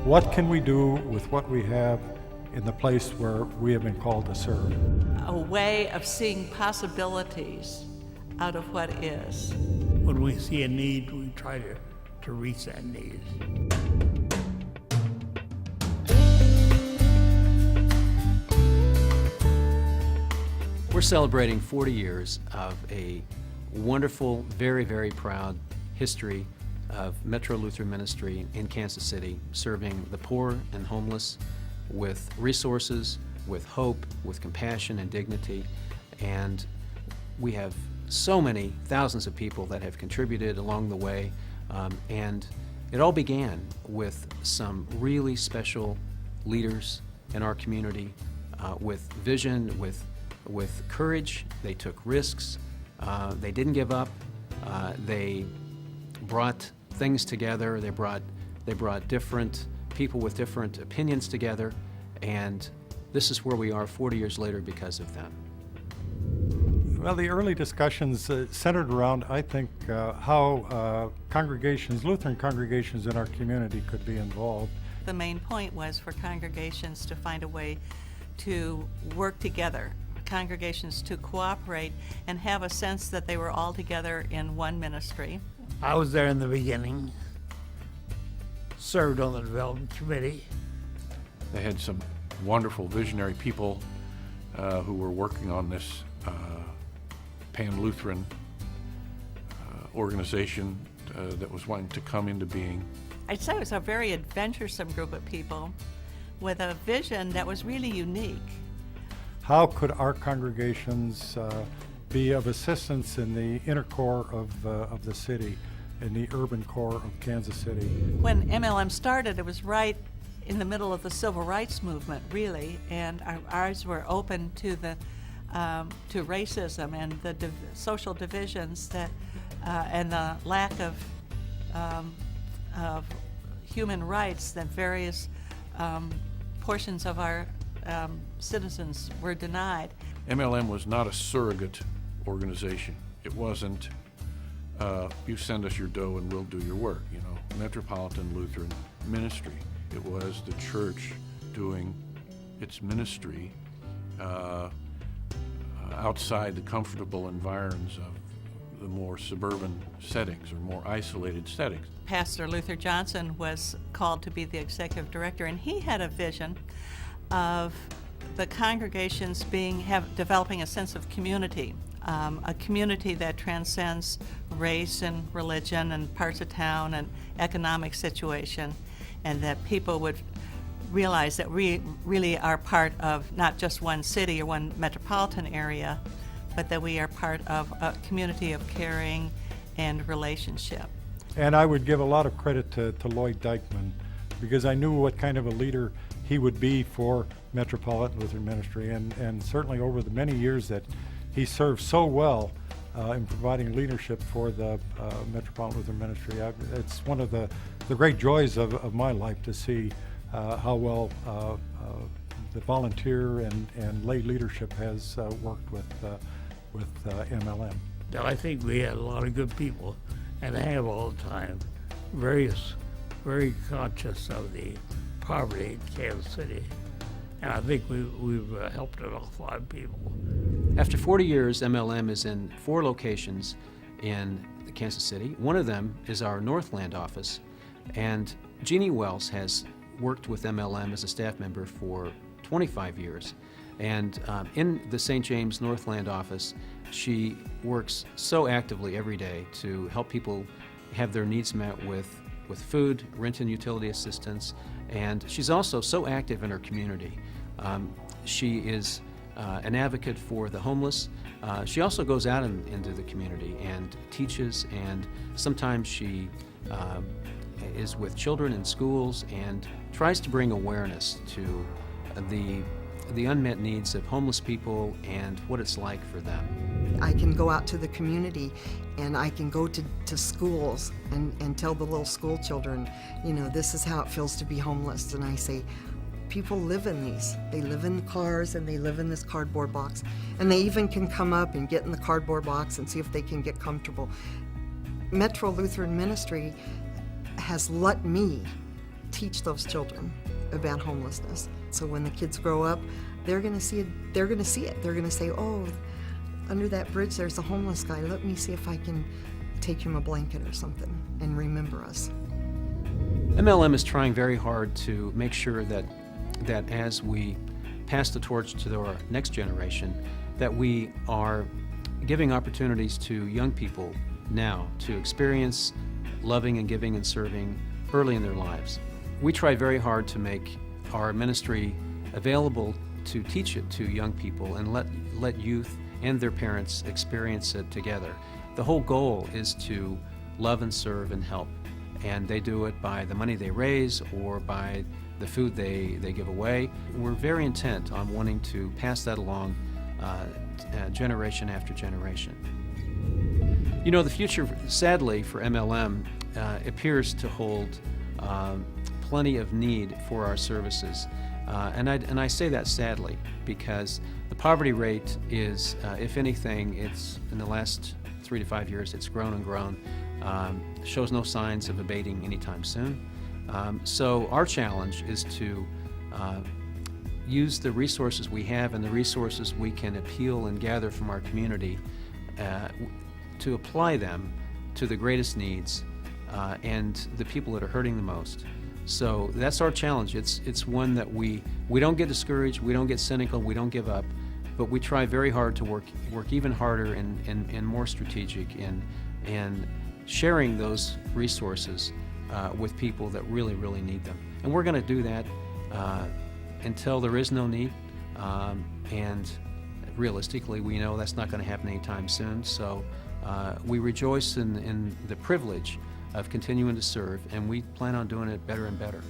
What can we do with what we have in the place where we have been called to serve? A way of seeing possibilities out of what is. When we see a need, we try to reach that need. We're celebrating 40 years of a wonderful, very, very proud history of Metro Lutheran Ministry in Kansas City, serving the poor and homeless with resources, with hope, with compassion and dignity. And we have so many thousands of people that have contributed along the way. And it all began with some really special leaders in our community with vision, with courage. They took risks. They didn't give up. They brought things together. They brought different people with different opinions together, and this is where we are 40 years later because of them. Well, the early discussions centered around, I think, how Lutheran congregations in our community could be involved. The main point was for congregations to find a way to work together, congregations to cooperate and have a sense that they were all together in one ministry. I was there in the beginning, served on the development committee. They had some wonderful visionary people who were working on this pan-Lutheran organization that was wanting to come into being. I'd say it was a very adventuresome group of people with a vision that was really unique. How could our congregations be of assistance in the inner core of the city, in the urban core of Kansas City? When MLM started, it was right in the middle of the civil rights movement, really, and our eyes were open to the to racism and the social divisions that and the lack of human rights that various portions of our citizens were denied. MLM was not a surrogate organization. It wasn't, you send us your dough and we'll do your work, Metropolitan Lutheran Ministry. It was the church doing its ministry outside the comfortable environs of the more suburban settings or more isolated settings. Pastor Luther Johnson was called to be the executive director, and he had a vision of the congregations developing a sense of community, a community that transcends race and religion and parts of town and economic situation, and that people would realize that we really are part of not just one city or one metropolitan area, but that we are part of a community of caring and relationship. And I would give a lot of credit to Lloyd Dykeman, because I knew what kind of a leader he would be for Metropolitan Lutheran Ministry, and certainly over the many years that he served so well in providing leadership for the Metropolitan Lutheran Ministry. It's one of the great joys of my life to see how well the volunteer and lay leadership has worked with MLM. I think we had a lot of good people, and have all the time, very conscious of the poverty in Kansas City. And I think we've helped an awful lot of people. After 40 years, MLM is in 4 locations in Kansas City. One of them is our Northland office, and Jeannie Wells has worked with MLM as a staff member for 25 years. And in the St. James Northland office, she works so actively every day to help people have their needs met with food, rent and utility assistance, and she's also so active in her community. She is an advocate for the homeless. She also goes out into the community and teaches, and sometimes she is with children in schools and tries to bring awareness to the unmet needs of homeless people and what it's like for them. I can go out to the community and I can go to schools and tell the little school children, this is how it feels to be homeless. And I say, people live in these. They live in cars and they live in this cardboard box. And they even can come up and get in the cardboard box and see if they can get comfortable. Metro Lutheran Ministry has let me teach those children about homelessness. So when the kids grow up, they're going to see it. They're going to see it. They're going to say, "Oh, under that bridge, there's a homeless guy. Let me see if I can take him a blanket or something and remember us." MLM is trying very hard to make sure that as we pass the torch to our next generation, that we are giving opportunities to young people now to experience loving and giving and serving early in their lives. We try very hard to make our ministry available to teach it to young people and let youth and their parents experience it together. The whole goal is to love and serve and help, and they do it by the money they raise or by the food they give away. We're very intent on wanting to pass that along generation after generation. You know, the future, sadly, for MLM appears to hold plenty of need for our services. And I say that sadly because the poverty rate is, if anything, it's in the last 3 to 5 years, it's grown and grown. Shows no signs of abating anytime soon. So our challenge is to use the resources we have and the resources we can appeal and gather from our community to apply them to the greatest needs and the people that are hurting the most. So that's our challenge. It's one that we don't get discouraged, we don't get cynical, we don't give up, but we try very hard to work even harder and more strategic in sharing those resources with people that really, really need them. And we're going to do that until there is no need, and realistically we know that's not going to happen anytime soon. So we rejoice in the privilege of continuing to serve, and we plan on doing it better and better.